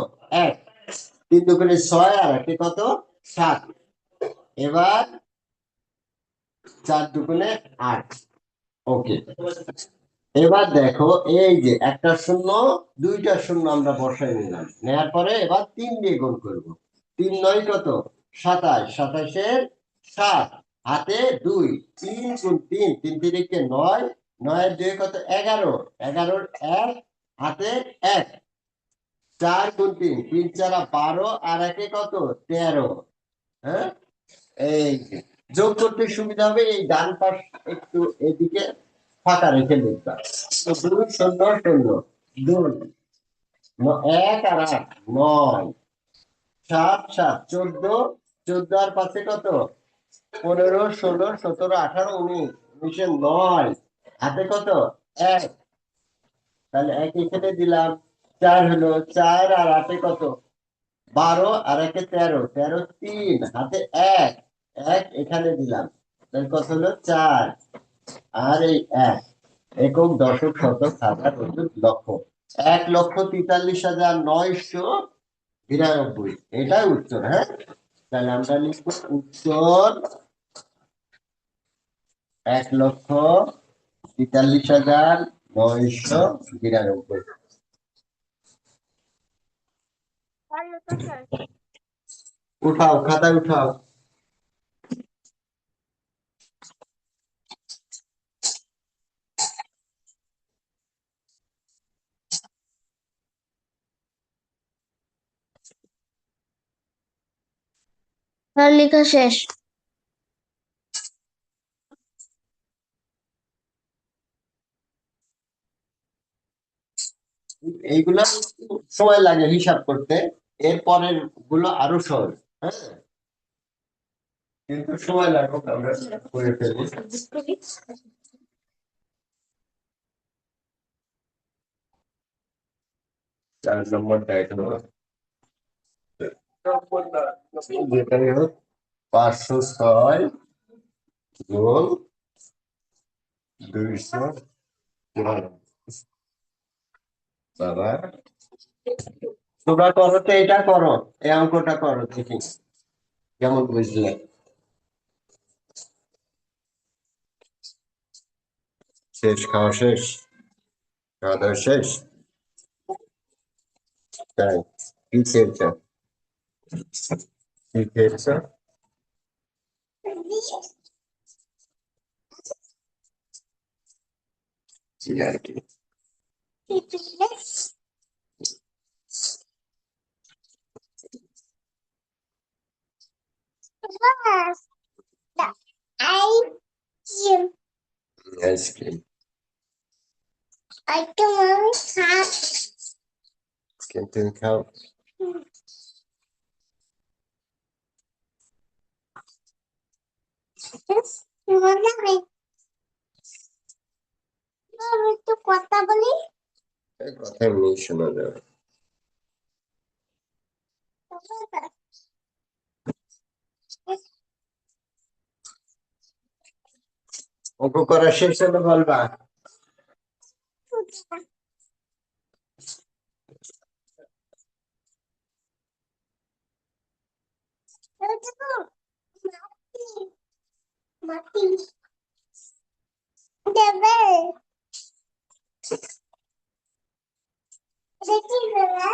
1, 3 দুগুণে 6 আর হাতে কত, 7। এবার 4 দুগুণে 8। ওকে, এবার দেখো এই যে একটা শূন্য, দুইটা শূন্য আমরা বসাই নিলাম, নেওয়ার পরে এবার 3 দিয়ে গুণ করবো। 3 9 কত, 27, 27 7 হাতে 2, 3 গুণ 3, 3 3 9, 9 2 কত, 11, 11 1 হাতে 1, 4 গুণ 3, 3 4 12 আর 1 কত, 13। হ্যাঁ, এই যে যোগ করতে সুবিধা হবে, এই ডান পাশ একটু এদিকে ফাঁকা রেখে লিখবা। তো 2 শূন্য শূন্য 2, 1 আর 8 9, 7 7 14, 14 আর 5 কত, 15 16 17 18 19, 19 9 হাতে কত, 1, তাহলে এক এখানে দিলাম, 4 হলো, 4 আর 8 কত, 12 আর 1 13, 13 3 হাতে 1, 1 এখানে দিলাম, তাহলে কত হলো 4 আর এই 1, একক দশক শতক হাজার অযুত লক্ষ, 1,43,992, এটাই উত্তর। হ্যাঁ, তাহলে আমরা লিখবো উত্তর 1,43,992। উঠাও, খাতায় উঠাও। স্যার লেখা শেষ। এইগুলা সময় লাগে হিসাব করতে, এর পরের গুলো আরো সহজ। হ্যাঁ, কিন্তু সময় লাগুক, আমরা করে ফেলবো। 4 নম্বরটা এখানে যেটাই হোক, 506 গুণ 294। বাবা, তোমরা করো তো, এটা করো, এই অঙ্কটা করো, দেখি কেমন বুঝলে। শেষ, খাওয়া শেষ, খাওয়া দাওয়া শেষ, তাই? কি খেয়েছ, কি খেয়েছ? কি আর কি। আইসক্রিম কিন্তু খাও। কথা বলি। এই কথা এমনি শোনা যাবে। অঙ্ক করা শেষ হলে বলবা। মাটি দেবে দেখি দেবে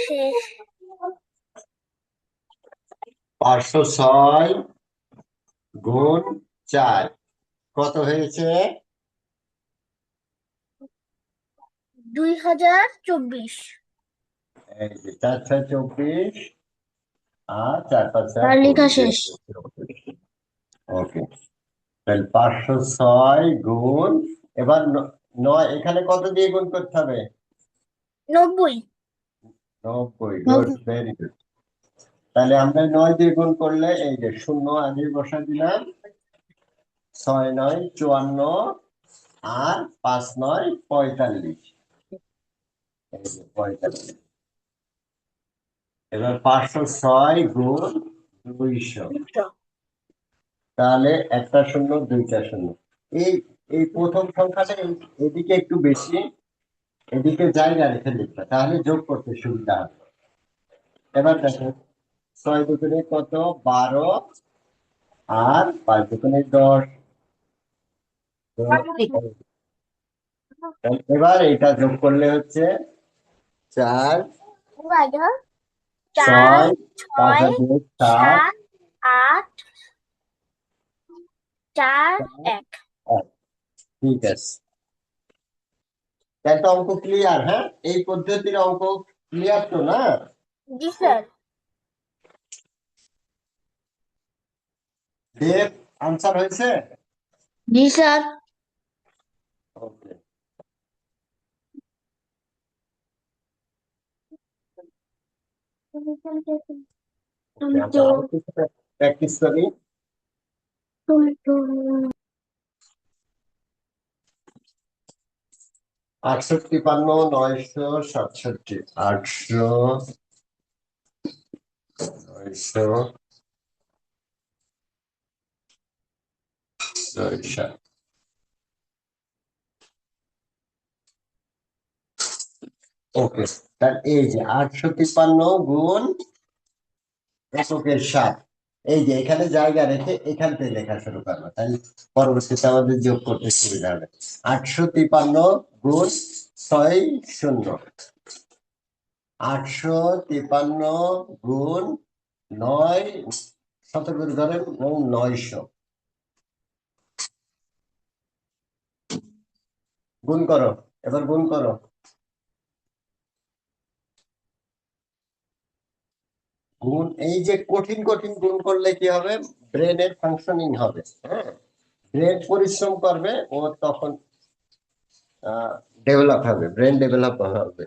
শেষ 506 গুণ 4 কত হয়েছে? 2024 এই যে 4 6 24 আর 4 5 আর লেখা শেষ। ওকে, তাহলে 506 গুণ, এবার 9 এখানে কত দিয়ে গুণ করতে হবে? 90 90। Good, very good. তাহলে আমরা 9 দিয়ে গুণ করলে এই যে 0 আগে বসা দিলাম, 6 9 54 আর 5 9 45। এই যে 45। এবার 506 গুণ 200, তাহলে একটা শূন্য দুইটা শূন্য। এই এই প্রথম সংখ্যাটা এদিকে একটু বেশি, এদিকে জায়গা রেখে লিখবে, তাহলে যোগ করতে সুবিধা হবে। এবার দেখো 6 দুগুণে কত? 12 আর 5 দুগুণে 10। এবার এটা যোগ করলে হচ্ছে 4 4 6 6 7 7 8 4 1 ঠিক আছে, একটা অঙ্ক ক্লিয়ার? হ্যাঁ, এই পদ্ধতির অঙ্ক ক্লিয়ার তো না? জি স্যার দেব আনসার হয়েছে? জি স্যার ওকে, আমরা আরো কিছু প্র্যাকটিস করি। 68 52 967 800 900 6 ওকে, তার এই যে 853 গুণ এককের 7, এই যে এখানে জায়গা রেখে এখান থেকে লেখা শুরু করবো, তাই পরবর্তীতে আমাদের যোগ করতে সুবিধা হবে। 853 গুণ 6 শূন্য, 853 গুণ 9 শতকের ধরেন এবং 900 গুণ করো, এবার গুণ করো। গুণ, এই যে কঠিন কঠিন গুণ করলে কি হবে? ব্রেনের ফাংশনিং হবে, হ্যাঁ, ব্রেন পরিশ্রম করবে, ও তখন ডেভেলপ হবে, ব্রেন ডেভেলপ হবে।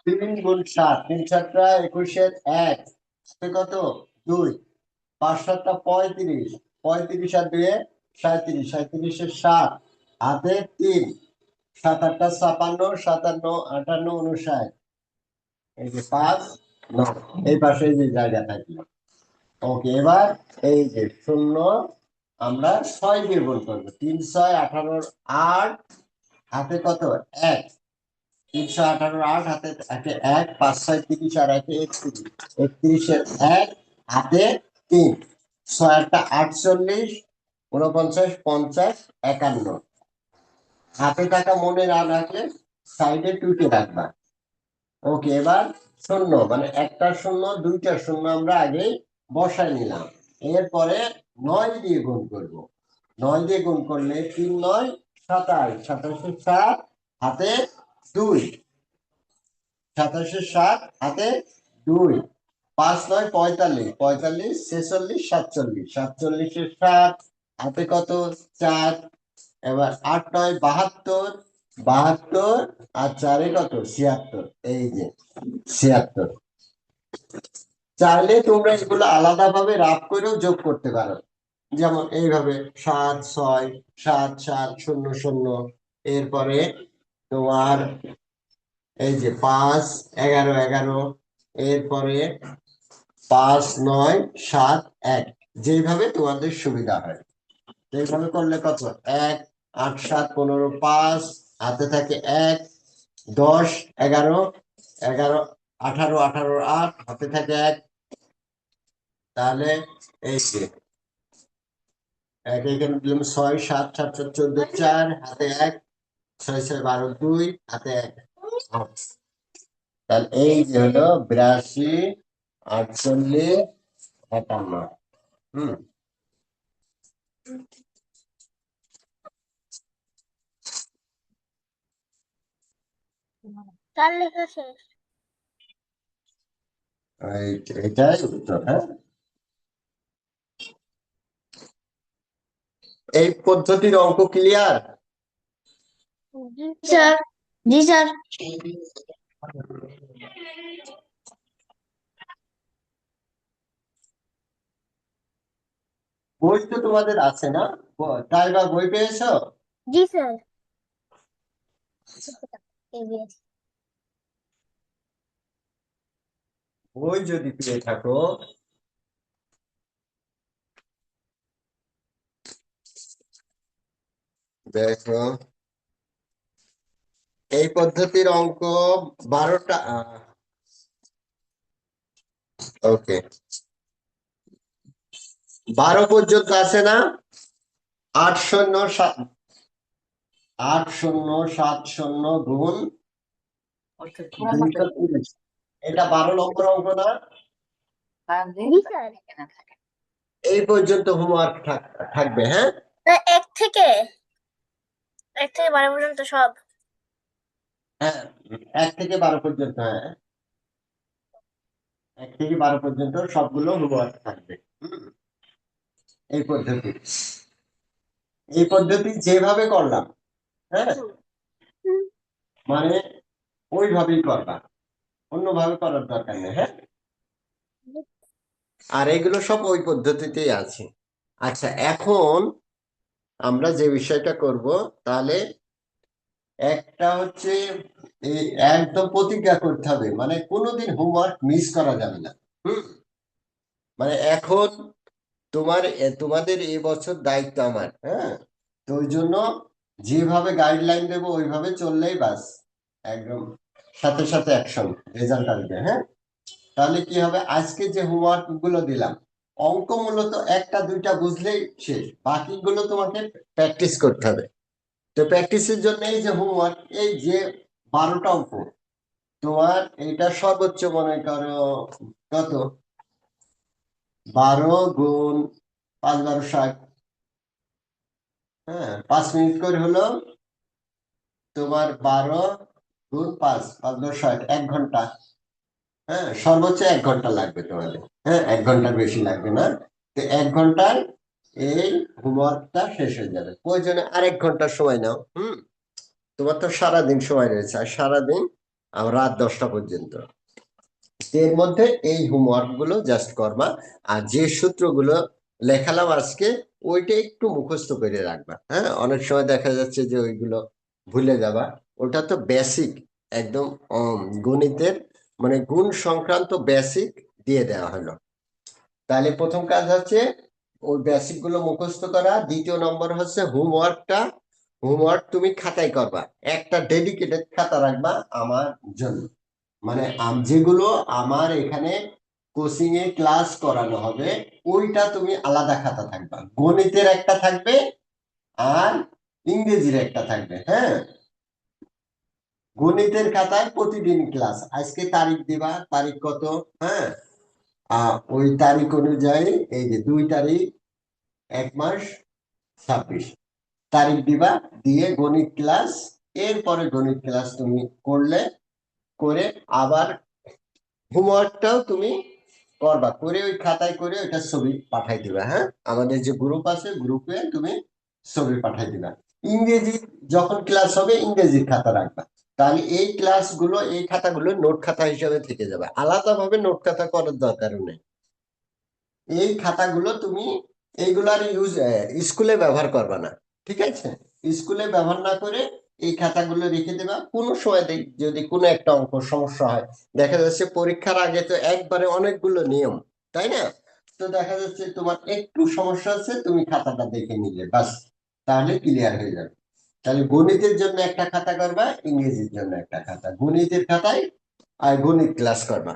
তিন গুণ 7, 3 7 21 1 কত? 2, 5 7 35, 35 আর 2 37, 37 7 হাতে 3, 7 8 56, 57 58 59, এই যে 5 9, এই পাশে যে জায়গা থাকলো। ওকে, এবার এই যে শূন্য আমরা 6 দিয়ে গুণ করবো, 3 6 18 8 হাতে কত? 1, 318 8 হাতে একে 1 5 6 30 আর একে 31 31 এর 1 হাতে 3 6 8 48 49 50 51 হাতে টাকা মনে না রাখলে সাইডে টুকে রাখবা। ওকে, এবার শূন্য মানে একটা শূন্য দুইটা শূন্য আমরা আগে বসাই নিলাম। এরপরে 9 দিয়ে গুণ করব। 9 দিয়ে গুণ করলে 3 9 27 27 7 হাতে 2 27 7 হাতে 2 5 9 45 45 46 47 47 7 হাতে কত 4 এবার 8 9 72 72 আর 4 কত 76 এই যে 76 চাইলে তোমরা এগুলো আলাদাভাবে রাফ করেও যোগ করতে পারো, যেমন এইভাবে 7 6 7 7 0 0 এরপরে তোমার এই যে 5 11 11 এরপরে 5 9 7 1 যেভাবে তোমাদের সুবিধা হয় এইভাবে করলে কত 1 8 7 15 5 হাতে থাকে 1 10 11 11 18 18 8 হাতে থাকে 1 তাহলে এই যে এখানে দিলাম 6 7 7 14 4 হাতে 1 6 6 12 2 হাতে 1 তাহলে এই যে হলো 82 48 51 হুম তার লেখা শেষ। এটাই উত্তর। হ্যাঁ, এই পদ্ধতির অঙ্ক ক্লিয়ার? জি স্যার। জি স্যার। বই তো তোমাদের আছে না? তাই বা বই পেয়েছো? জি স্যার। EVS বই যদি পেয়ে থাকো দেখো, এই পদ্ধতির অঙ্ক 12টা। ওকে, 12 পর্যন্ত আছে না? 8 0 7 8 0 7 0 গুণ 230 এটা 12 নম্বর অঙ্ক না? জি স্যার। এই পর্যন্ত হোমওয়ার্ক থাকবে। হ্যাঁ, এক থেকে 12 পর্যন্ত সব। হ্যাঁ 1 থেকে 12 পর্যন্ত। হ্যাঁ, 1 থেকে 12 পর্যন্ত সবগুলো হোমওয়ার্ক থাকবে। হুম, এই পদ্ধতি যেভাবে করলাম, হ্যাঁ মানে ওইভাবেই করবা, অন্যভাবে করার দরকার নেই। হ্যাঁ, আর এগুলো সব ওই পদ্ধতিতেই আছে। আচ্ছা, এখন আমরা যে বিষয়টা করব, তাহলে একটা হচ্ছে এই একদম প্রতিজ্ঞা করতে হবে, মানে কোনোদিন হোমওয়ার্ক মিস করা যাবে না। হুম, মানে এখন তোমাদের এই বছর দায়িত্ব আমার। হ্যাঁ, তো ওই জন্য যেভাবে গাইডলাইন দেবো ওইভাবে চললেই বাস একদম সাথে সাথে অ্যাকশন রেজাল্ট আসবে। হ্যাঁ, তাহলে কি হবে, আজকে যে হোমওয়ার্ক গুলো দিলাম, অঙ্ক মূলত একটা দুইটা বুঝলেই শেষ, বাকিগুলো তোমাকে প্র্যাকটিস করতে হবে। তো প্র্যাকটিসের জন্য এই যে হোমওয়ার্ক, এই যে 12টা অঙ্ক, তোমার এটা সর্বোচ্চ মনে করো কত, 12 গুণ 5 12 60। হ্যাঁ, 5 মিনিট করে হলো তোমার 12 গুণ 5 5 10 60 1 ঘন্টা। হ্যাঁ, সর্বোচ্চ 1 ঘন্টা লাগবে তোমাদের। হ্যাঁ, 1 ঘন্টার বেশি লাগবে না। তো 1 ঘন্টায় এই হোমওয়ার্কটা শেষ হয়ে যাবে। প্রয়োজনে আরেক ঘন্টা সময় নাও। তোমার তো সারাদিন সময় রয়েছে, আর সারাদিন রাত 10টা পর্যন্ত। এর মধ্যে এই হোমওয়ার্ক গুলো জাস্ট করবা, আর যে সূত্রগুলো লেখালাম আজকে ওইটা একটু মুখস্থ করে রাখবা। হ্যাঁ, অনেক সময় দেখা যাচ্ছে যে ওইগুলো ভুলে যাবা। ওটা তো বেসিক একদম, গণিতের মানে গুণ সংক্রান্ত বেসিক দিয়ে দেওয়া হলো। তাহলে প্রথম কাজ হচ্ছে ওই বেসিক গুলো মুখস্থ করা, দ্বিতীয় নম্বর হচ্ছে হোমওয়ার্কটা হোমওয়ার্ক তুমি খাতায় করবা, একটা ডেডিকেটেড খাতা রাখবা আমার জন্য, মানে যেগুলো আমার এখানে কোচিং এ ক্লাস করানো হবে ওইটা তুমি আলাদা খাতা থাকবা, গণিতের একটা থাকবে আর ইংরেজির একটা থাকবে। হ্যাঁ, গণিতের খাতায় প্রতিদিন ক্লাস, আজকে তারিখ দিবা, তারিখ কত, হ্যাঁ, ওই তারিখ অনুযায়ী এই যে 2 তারিখ 1 মাস 26 তারিখ দিবা, দিয়ে গণিত ক্লাস, এরপরে গণিত ক্লাস তুমি করলে, করে আবার হোমওয়ার্কটাও তুমি করবা, করে ওই খাতায় করে ওইটা ছবি পাঠাই দিবা। হ্যাঁ, আমাদের যে গ্রুপ আছে গ্রুপে তুমি ছবি পাঠাই দিবা। ইংরেজি যখন ক্লাস হবে ইংরেজির খাতা রাখবা, তাহলে এই ক্লাসগুলো এই খাতাগুলো নোট খাতা হিসেবে থেকে যাবে, আলাদাভাবে নোট খাতা করার দরকার নেই। এই খাতাগুলো তুমি এইগুলার ইউজ স্কুলে ব্যবহার করবা না, ঠিক আছে? স্কুলে ব্যবহার না করে এই খাতাগুলো রেখে দেবা, কোনো সময় যদি কোনো একটা অঙ্ক সমস্যা হয়, দেখা যাচ্ছে পরীক্ষার আগে তো একবারে অনেকগুলো নিয়ম, তাই না? তো দেখা যাচ্ছে তোমার একটু সমস্যা আছে, তুমি খাতাটা দেখে নিলে বাস, তাহলে ক্লিয়ার হয়ে যাবে। তাহলে গণিতের জন্য একটা খাতা করবা, ইংরেজির জন্য একটা খাতা, গণিতের খাতায় আর গণিত ক্লাস করবা,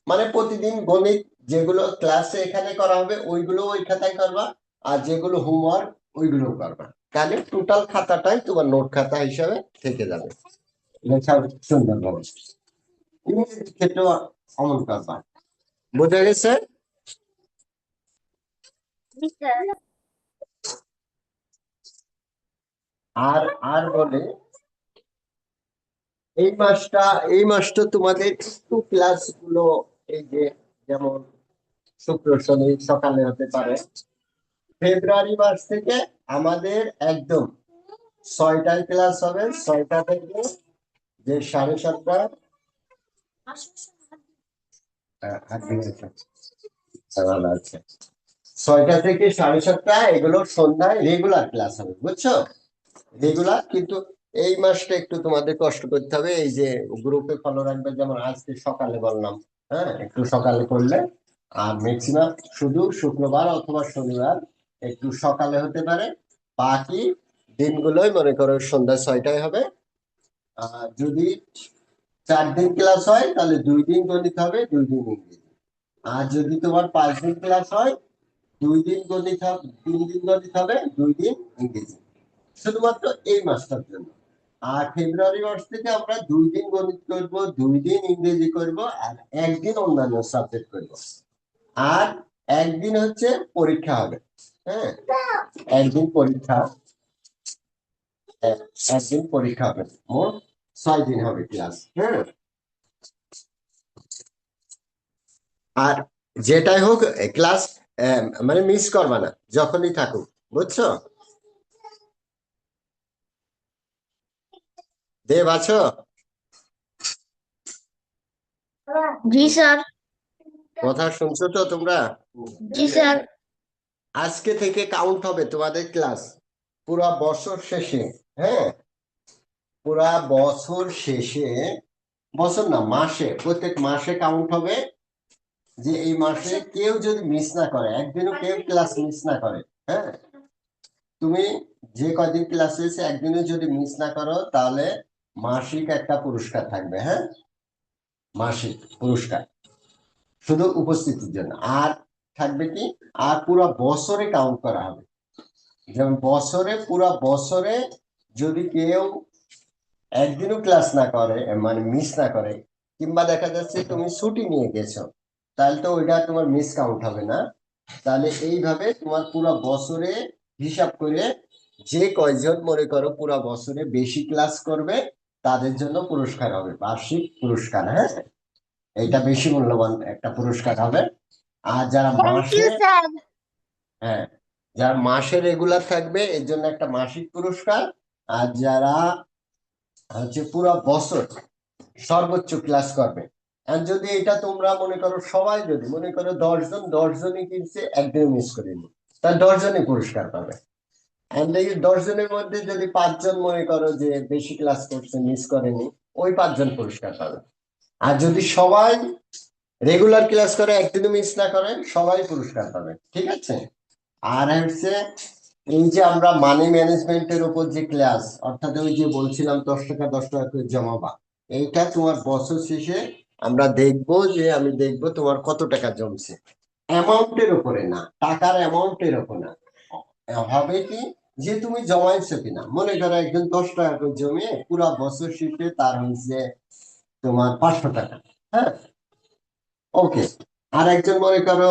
মানে প্রতিদিন গণিত যেগুলো ক্লাসে এখানে করা হবে ওইগুলো ওই খাতায় করবা, আর যেগুলো হোমওয়ার্ক ওইগুলো করবা, তাহলে টোটাল খাতাটাই তোমার নোট খাতা হিসাবে থেকে যাবে, লেখা সুন্দরভাবে। ইংরেজির ক্ষেত্রেও অমন করবা, বোঝা গেছে? জি স্যার। আর আর বলে এই মাসটা তোমাদের একটু ক্লাস গুলো, এই যে যেমন শুক্র শনি সকালে হতে পারে, ফেব্রুয়ারি মাস থেকে আমাদের একদম 6টায় ক্লাস হবে, 6টা থেকে যে 7:30, আচ্ছা, 6টা থেকে 7:30 এগুলো সন্ধ্যায় রেগুলার ক্লাস হবে, বুঝছো? রেগুলার, কিন্তু এই মাসটা একটু তোমাদের কষ্ট করতে হবে, এই যে গ্রুপে ফলো রাখবে, যেমন আজকে সকালে বললাম, হ্যাঁ, একটু সকালে করলে, আর ম্যাক্সিমাম শুধু শুক্রবার অথবা শনিবার একটু সকালে হতে পারে, বাকি দিনগুলোই মনে করো সন্ধ্যা 6টায় হবে। যদি 4 দিন ক্লাস হয় তাহলে 2 দিন গণিত হবে, 2 দিন ইংরেজি। আর যদি তোমার 5 দিন ক্লাস হয়, 2 দিন গণিত হবে, 3 দিন গণিত হবে, 2 দিন ইংরেজি, শুধুমাত্র এই মাসটার জন্য। আর ফেব্রুয়ারি মাস থেকে আমরা 2 দিন গণিত করব, 2 দিন ইংরেজি করব, আর একদিন অন্যান্য সাবজেক্ট করব, আর একদিন হচ্ছে পরীক্ষা হবে। হ্যাঁ, একদিন পরীক্ষা, একদিন পরীক্ষা হবে, মোট 6 দিন হবে ক্লাস। হ্যাঁ, আর যেটাই হোক ক্লাস মানে মিস করবা না যখনই থাকুক, বুঝছো? দেব আছো? জি স্যার। কথা শুনছো তো তোমরা? জি স্যার। আজকে থেকে কাউন্ট হবে তোমাদের ক্লাস পুরা বছর শেষে। হ্যাঁ, পুরা বছর শেষে, বছর না মাসে, প্রত্যেক মাসে কাউন্ট হবে, যে এই মাসে কেউ যদি মিস না করে, একদিনও কেউ ক্লাস মিস না করে, হ্যাঁ, তুমি যে কয়দিন ক্লাস হয়েছে একদিনও যদি মিস না করো, তাহলে মাসিক একটা পুরস্কার থাকবে। হ্যাঁ, মাসিক পুরস্কার শুধু উপস্থিতির জন্য। আর থাকবে কি, আর পুরো বছরে কাউন্ট করা হবে, যেমন বছরে, পুরো বছরে যদি কেউ একদিনও ক্লাস না করে, মানে মিস না করে, কিংবা দেখা যাচ্ছে তুমি ছুটি নিয়ে গেছো, তাহলে তো ওইটা তোমার মিস কাউন্ট হবে না। তাহলে এইভাবে তোমার পুরো বছরে হিসাব করে যে কয়জন মনে করো পুরো বছরে বেশি ক্লাস করবে তাদের জন্য পুরস্কার হবে, বার্ষিক পুরস্কার। হ্যাঁ, এটা বেশি মূল্যবান একটা পুরস্কার হবে। আর যারা থ্যাংক ইউ মাসে, স্যার। হ্যাঁ, যারা মাসে রেগুলার থাকবে এর জন্য একটা মাসিক পুরস্কার। আর যারা হচ্ছে পুরো বছর সর্বোচ্চ ক্লাস করবে, আর যদি এটা তোমরা মনে করো সবাই যদি মনে করো 10 জন, 10 জনই কিনছে একদিন মিস করেনি, তাহলে 10 জনই পুরস্কার পাবে। আর এই 10 জনের মধ্যে যদি 5 জন মনে করো যে বেশি ক্লাস করছে মিস করেনি, ওই 5 জন পুরস্কার পাবে। আর যদি সবাই রেগুলার ক্লাস করে একদিনও মিস না করে, সবাই পুরস্কার পাবে, ঠিক আছে? আর হচ্ছে এই যে আমরা মানি ম্যানেজমেন্টের উপর যে ক্লাস, অর্থাৎ ওই যে বলছিলাম 10 টাকা 10 টাকা করে জমাবা, এইটা তোমার বছর শেষে আমরা দেখবো, যে আমি দেখবো তোমার কত টাকা জমছে। অ্যামাউন্টের উপরে না, টাকার অ্যামাউন্টের উপর না, হবে কি যে তুমি জমাইছো কিনা। মনে করো একজন 10 টাকা করে জমিয়ে পুরা বছর শেষে তার হয়েছে তোমার 500 টাকা। হ্যাঁ, ওকে। আর একজন মনে করো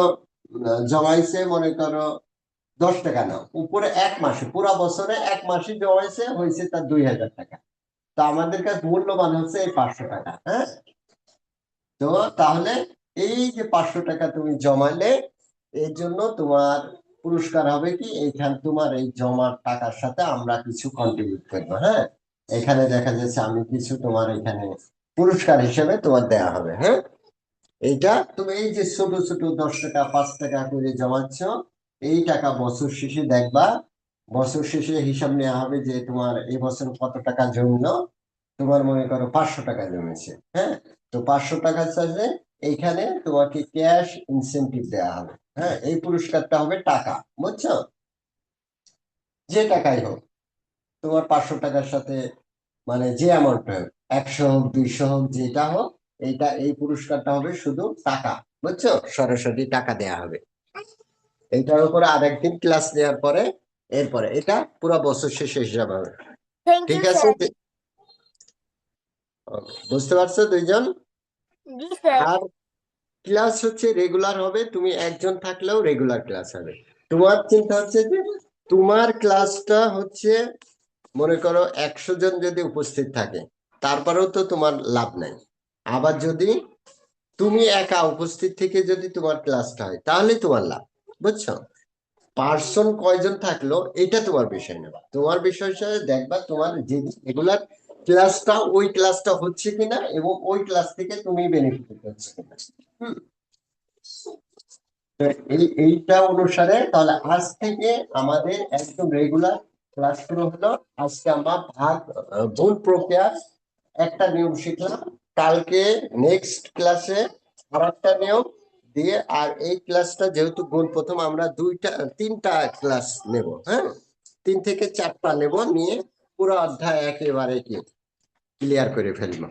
জমাইছে মনে করো 10 টাকা, না উপরে এক মাসে, পুরা বছরে এক মাসে জমাইছে, হয়েছে তার 2000 টাকা। তো আমাদের কাছে মূল্যবান হচ্ছে এই 500 টাকা। হ্যাঁ, তো তাহলে এই যে 500 টাকা তুমি জমালে, এর জন্য তোমার পুরস্কার হবে কি, এইখান তোমার এই জমার টাকার সাথে আমরা কিছু কন্ট্রিবিউট করবো। হ্যাঁ, এখানে দেখা যাচ্ছে আমি কিছু তোমার এখানে পুরস্কার হিসেবে তোমার দেয়া হবে। হ্যাঁ, এইটা তুমি এই যে ছোট ছোট 10 টাকা 5 টাকা করে জমাচ্ছ, এই টাকা বছর শেষে দেখবা, বছর শেষে হিসাব নেওয়া হবে যে তোমার এই বছর কত টাকা জমলো। তোমার মনে করো 500 টাকা জমেছে। হ্যাঁ, তো 500 টাকা চাইলে এইখানে তোমাকে ক্যাশ ইনসেনটিভ দেওয়া হবে। হ্যাঁ, এই পুরস্কারটা হবে টাকা, বুঝছো? যে টাকাই হোক, তোমার 500 টাকার সাথে মানে যে অ্যামাউন্ট হোক, 100 হোক 200 হোক, যেটা হোক, এইটা এই পুরস্কারটা হবে শুধু টাকা, বুঝছো? সরাসরি টাকা দেয়া হবে। এইটার উপরে আরেকদিন ক্লাস নেওয়ার পরে এরপরে এটা পুরো বছর শেষে হিসাব হবে। Thank ঠিক you, আছে? sir. Okay, বুঝতে পারছো দুইজন? জি স্যার। আর ক্লাস হচ্ছে রেগুলার হবে, তুমি একজন থাকলেও রেগুলার ক্লাস হবে। তোমার চিন্তা হচ্ছে যে তোমার ক্লাসটা হচ্ছে মনে করো 100 জন যদি উপস্থিত থাকে, তারপরেও তো তোমার লাভ নাই। আবার যদি তুমি একা উপস্থিত থেকে যদি তোমার ক্লাসটা হয়, তাহলে তোমার লাভ, বুঝছো? পার্সন কয়জন থাকলো এটা তোমার বিষয় না, তোমার বিষয় হিসেবে দেখবা তোমার যে রেগুলার ক্লাসটা, ওই ক্লাসটা হচ্ছে কিনা এবং ওই ক্লাস থেকে তুমি বেনিফিট হচ্ছে কিনা। হুম, তো এইটা অনুসারে তাহলে আজ থেকে আমাদের একদম রেগুলার ক্লাস শুরু হলো। আজকে আমরা গুণ প্রক্রিয়ার একটা নিয়ম শিখলাম। কালকে নেক্সট ক্লাসে আর একটা নিয়ম দিয়ে, আর এই ক্লাসটা যেহেতু গুণ প্রথম, আমরা 3টা ক্লাস নেব। হ্যাঁ, 3 থেকে 4টা নেব, নিয়ে পুরো অধ্যায় একেবারে কি ক্লিয়ার করে ফেলবো।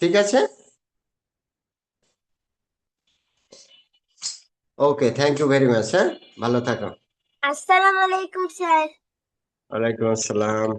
ঠিক আছে? ওকে, থ্যাংক ইউ ভেরি মাচ। হ্যাঁ, ভালো থাকো। আসসালামু আলাইকুম স্যার। ওয়ালাইকুম আসসালাম।